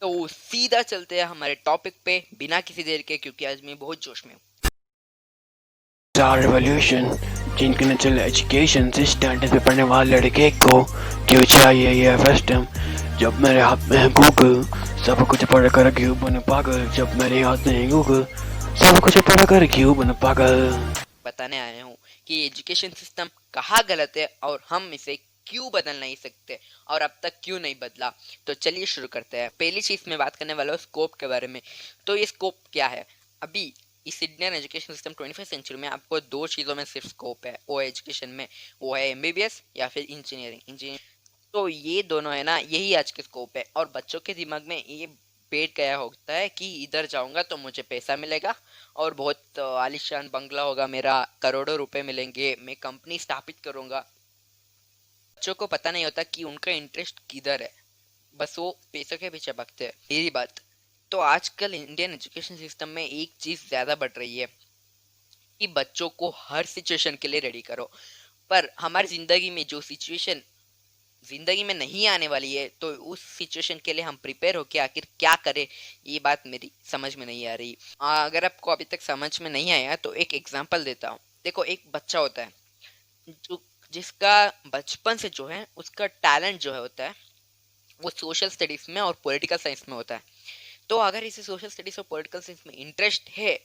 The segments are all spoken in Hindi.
तो सीधा चलते हैं हमारे टॉपिक पे बिना किसी देर के, क्योंकि आज मैं बहुत जोश में हूँ। रेवोल्यूशन जिनके न चले एजुकेशन सिस्टम पे पढ़ने वाले लड़के को क्यों चाहिए ये सिस्टम। जब मेरे हाथ में है गूगल सब कुछ पढ़ कर क्यों बन पागल। जब मेरे हाथ में है गूगल सब कुछ पढ़ कर क्यों बन पागल। बताने आया हूँ कि एजुकेशन सिस्टम कहाँ गलत है और हम इसे क्यों बदल नहीं सकते और अब तक क्यों नहीं बदला। तो चलिए शुरू करते हैं। पहली चीज मैं बात करने वाला हूँ स्कोप के बारे में। तो ये स्कोप क्या है? अभी इस इंडियन एजुकेशन सिस्टम 21वीं सेंचुरी में आपको दो चीज़ों में सिर्फ स्कोप है, वो एजुकेशन में, वो है एमबीबीएस या फिर इंजीनियरिंग। तो ये दोनों है ना, यही आज के स्कोप है और बच्चों के दिमाग में ये बैठ गया होता है कि इधर जाऊंगा तो मुझे पैसा मिलेगा और बहुत आलीशान बंगला होगा मेरा, करोड़ों रुपए मिलेंगे, मैं कंपनी स्थापित करूंगा। बच्चों को पता नहीं होता कि उनका इंटरेस्ट किधर है, बस वो पैसों के पीछे भागते हैं। यही बात। तो आजकल इंडियन एजुकेशन सिस्टम में एक चीज ज्यादा बढ़ रही है कि बच्चों को हर सिचुएशन के लिए रेडी करो। पर हमारी जिंदगी में जो सिचुएशन जिंदगी में नहीं आने वाली है, तो उस सिचुएशन के लिए हम प्रिपेयर होके आखिर क्या करें, ये बात मेरी समझ में नहीं आ रही। अगर आपको अभी तक समझ में नहीं आया तो एक एग्जांपल देता हूँ। देखो, एक बच्चा होता है जो जिसका बचपन से जो है उसका टैलेंट जो है होता है वो सोशल स्टडीज में और पॉलिटिकल साइंस में होता है। तो अगर इसे सोशल स्टडीज और पॉलिटिकल साइंस में इंटरेस्ट है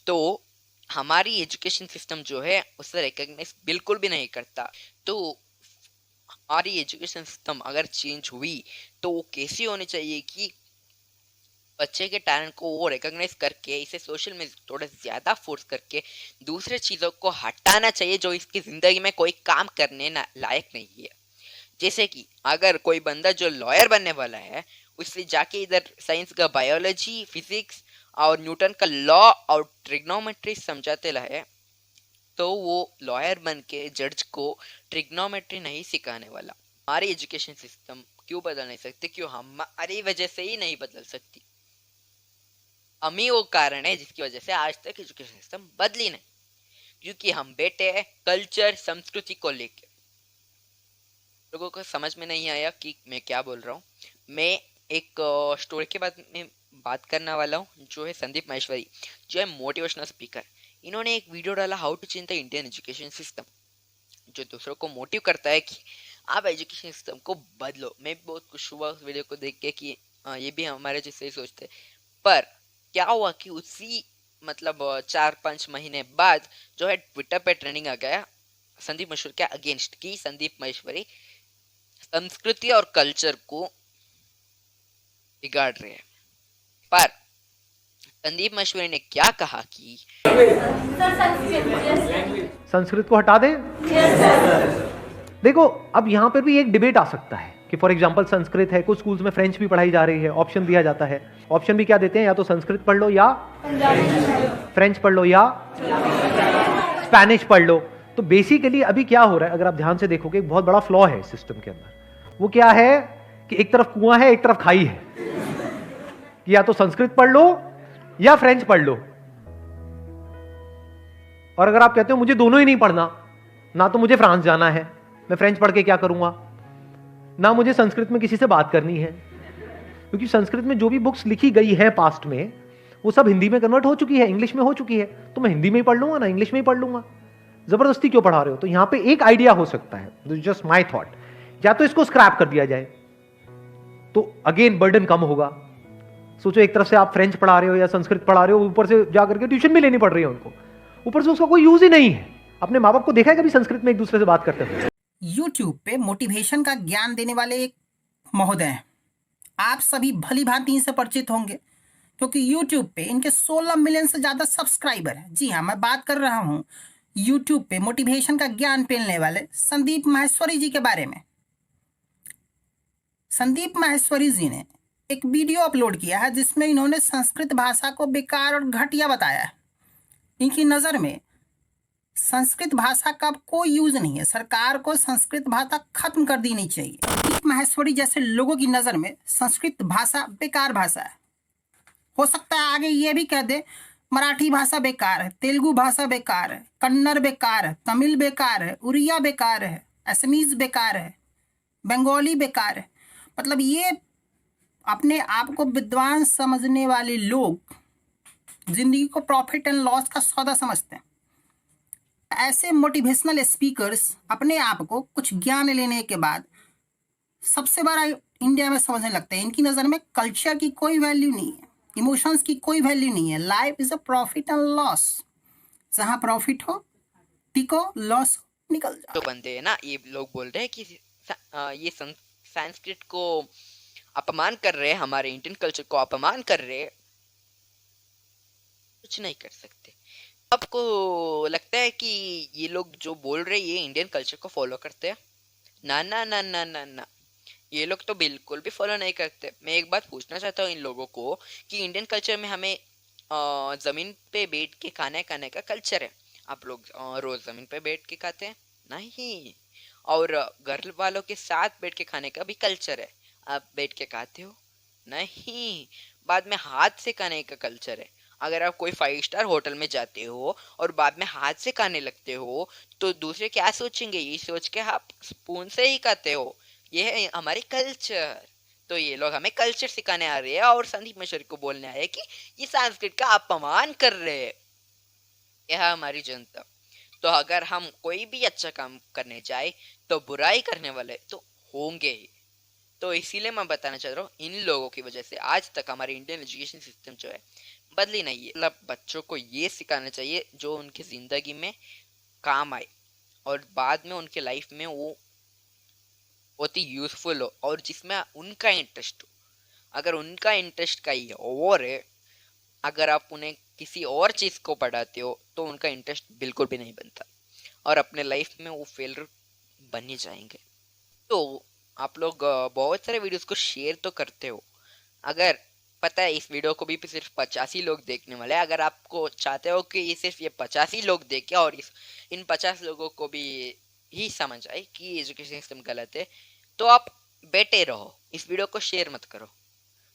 तो हमारी एजुकेशन सिस्टम जो है उसे रिकॉग्नाइज बिल्कुल भी नहीं करता। तो हमारी एजुकेशन सिस्टम अगर चेंज हुई तो वो कैसी होनी चाहिए कि बच्चे के टैलेंट को वो रिकॉग्नाइज करके इसे सोशल में थोड़ा ज्यादा फोर्स करके दूसरे चीजों को हटाना चाहिए जो इसकी जिंदगी में कोई काम करने लायक नहीं है। जैसे कि अगर कोई बंदा जो लॉयर बनने वाला है उससे जाके इधर साइंस का बायोलॉजी, फिजिक्स और न्यूटन का लॉ और ट्रिग्नोमेट्री समझाते रहे, तो वो लॉयर बन के जज को ट्रिग्नोमेट्री नहीं सिखाने वाला। हमारी एजुकेशन सिस्टम क्यों बदल नहीं सकती? क्यों हमारी वजह से ही नहीं बदल सकती? हम ही वो कारण है जिसकी वजह से आज तक एजुकेशन सिस्टम बदली नहीं, क्योंकि हम बैठे हैं कल्चर संस्कृति को लेके। लोगों को समझ में नहीं आया कि मैं क्या बोल रहा हूँ। मैं एक स्टोरी के बाद में बात करने वाला हूँ, जो है संदीप माहेश्वरी, जो है मोटिवेशनल स्पीकर। इन्होंने एक वीडियो डाला, how to change the Indian education system, जो दूसरों को मोटिव करता है कि आप एजुकेशन सिस्टम को बदलो। मैं भी बहुत खुश हुआ उस वीडियो को देख के कि ये भी हमारे जैसे ही सोचते। पर क्या हुआ कि उसी मतलब 4-5 महीने बाद जो है ट्विटर पे ट्रेंडिंग आ गया संदीप महेश्वरी के अगेंस्ट, की संदीप महेश्वरी संस्कृति और कल्चर को बिगाड़ रहे हैं। पर संदीप महेश्वरी ने क्या कहा कि संस्कृत को हटा दें। देखो, अब यहाँ पर भी एक डिबेट आ सकता है कि फॉर एग्जांपल संस्कृत है, कुछ स्कूल्स में फ्रेंच भी पढ़ाई जा रही है, ऑप्शन दिया जाता है। ऑप्शन भी क्या देते हैं? या तो संस्कृत पढ़ लो या फ्रेंच पढ़ लो या स्पेनिश पढ़ लो। तो बेसिकली अभी क्या हो रहा है, अगर आप ध्यान से देखोगे, एक बहुत बड़ा फ्लॉ है सिस्टम के अंदर। वो क्या है कि एक तरफ कुआं है, एक तरफ खाई है, कि या तो संस्कृत पढ़ लो या फ्रेंच पढ़ लो। और अगर आप कहते हो मुझे दोनों ही नहीं पढ़ना, ना तो मुझे फ्रांस जाना है, मैं फ्रेंच पढ़ के क्या करूंगा, ना मुझे संस्कृत में किसी से बात करनी है, क्योंकि संस्कृत में जो भी बुक्स लिखी गई है पास्ट में वो सब हिंदी में कन्वर्ट हो चुकी है, इंग्लिश में हो चुकी है, तो मैं हिंदी में ही पढ़ लूंगा ना इंग्लिश में ही पढ़ लूंगा। जबरदस्ती क्यों पढ़ा रहे हो? तो यहां पे एक आइडिया हो सकता है, जस्ट माय थॉट, या तो इसको स्क्रैप कर दिया जाए तो अगेन बर्डन कम होगा। सोचो, एक तरफ से आप फ्रेंच पढ़ा रहे हो या संस्कृत पढ़ा रहे हो, ऊपर से जाकर के ट्यूशन भी लेनी पड़ रही है उनको, ऊपर से उसका कोई यूज ही नहीं है। अपने माँ बाप को देखा है कभी संस्कृत में एक दूसरे से बात करते हुए? YouTube पे मोटिवेशन का ज्ञान देने वाले एक महोदय हैं, आप सभी भली भांति इनसे परिचित होंगे क्योंकि YouTube पे इनके 16 मिलियन से ज्यादा सब्सक्राइबर हैं। जी हाँ, मैं बात कर रहा हूँ YouTube पे मोटिवेशन का ज्ञान फैलाने वाले संदीप माहेश्वरी जी के बारे में। संदीप माहेश्वरी जी ने एक वीडियो अपलोड किया है जिसमें इन्होंने संस्कृत भाषा को बेकार और घटिया बताया है। इनकी नज़र में संस्कृत भाषा का कोई यूज नहीं है, सरकार को संस्कृत भाषा खत्म कर देनी चाहिए। संदीप माहेश्वरी जैसे लोगों की नज़र में संस्कृत भाषा बेकार भाषा है। हो सकता है आगे ये भी कह दे मराठी भाषा बेकार है, तेलुगु भाषा बेकार है, कन्नड़ बेकार है, तमिल बेकार है, उड़िया बेकार है, असमीज बेकार है, बंगाली बेकार है। मतलब ये अपने आप को विद्वान समझने वाले लोग जिंदगी को प्रॉफिट एंड लॉस का सौदा समझते हैं। ऐसे मोटिवेशनल स्पीकर्स अपने आप को कुछ ज्ञान लेने के बाद सबसे बड़ा इंडिया में समझने लगते हैं। इनकी नज़र में कल्चर की कोई वैल्यू नहीं है, इमोशंस की कोई वैल्यू नहीं है। Life is a profit and loss, जहाँ प्रॉफिट हो टिको, लॉस निकल जाओ। तो बंदे है ना, ये लोग बोल रहे हैं कि ये संस्कृत को अपमान कर रहे हैं, हमारे इंडियन कल्चर को अपमान कर रहे हैं। कुछ नहीं कर सकते। आपको लगता है कि ये लोग जो बोल रहे हैं ये इंडियन कल्चर को फॉलो करते हैं? ना ना ना ना ना ना, ये लोग तो बिल्कुल भी फॉलो नहीं करते। मैं एक बात पूछना चाहता हूँ इन लोगों को कि इंडियन कल्चर में हमें जमीन पे बैठ के खाना खाने का कल्चर है। आप लोग रोज जमीन पे बैठ के खाते हैं? नहीं। और घर वालों के साथ बैठ के खाने का भी कल्चर है। आप बैठ के खाते हो? नहीं। बाद में हाथ से खाने का कल्चर है। अगर आप कोई 5 स्टार होटल में जाते हो और बाद में हाथ से खाने लगते हो तो दूसरे क्या सोचेंगे, ये सोच के आप स्पून से ही खाते हो। ये है हमारे कल्चर। तो ये लोग हमें कल्चर सिखाने आ रहे हैं और संदीप मशहरी को बोलने आए कि ये संस्कृत का अपमान कर रहे हैं। यह है हमारी जनता। तो अगर हम कोई भी अच्छा काम करने जाए तो बुराई करने वाले तो होंगे ही। तो इसीलिए मैं बताना चाह रहा हूँ, इन लोगों की वजह से आज तक हमारी इंडियन एजुकेशन सिस्टम जो है बदली नहीं है। मतलब बच्चों को ये सिखाना चाहिए जो उनकी जिंदगी में काम आए और बाद में उनके लाइफ में वो बहुत ही यूजफुल हो और जिसमें उनका इंटरेस्ट हो। अगर उनका इंटरेस्ट कहीं और है, अगर आप उन्हें किसी और चीज़ को पढ़ाते हो तो उनका इंटरेस्ट बिल्कुल भी नहीं बनता और अपने लाइफ में वो फेलर बन ही जाएंगे। तो आप लोग बहुत सारे वीडियोस को शेयर तो करते हो। अगर पता है इस वीडियो को भी सिर्फ 50 ही लोग देखने वाले हैं, अगर आपको चाहते हो कि ये सिर्फ ये 50 ही लोग देखें और इन 50 लोगों को भी ही समझ आए कि एजुकेशन सिस्टम गलत है, तो आप बैठे रहो, इस वीडियो को शेयर मत करो।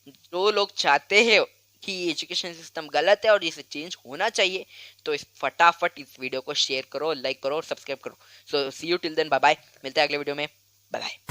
जो लोग चाहते हैं कि एजुकेशन सिस्टम गलत है और इसे चेंज होना चाहिए तो फटाफट इस वीडियो को शेयर करो, लाइक करो और सब्सक्राइब करो। So see you till then, bye bye. मिलते हैं अगले वीडियो में। Bye bye.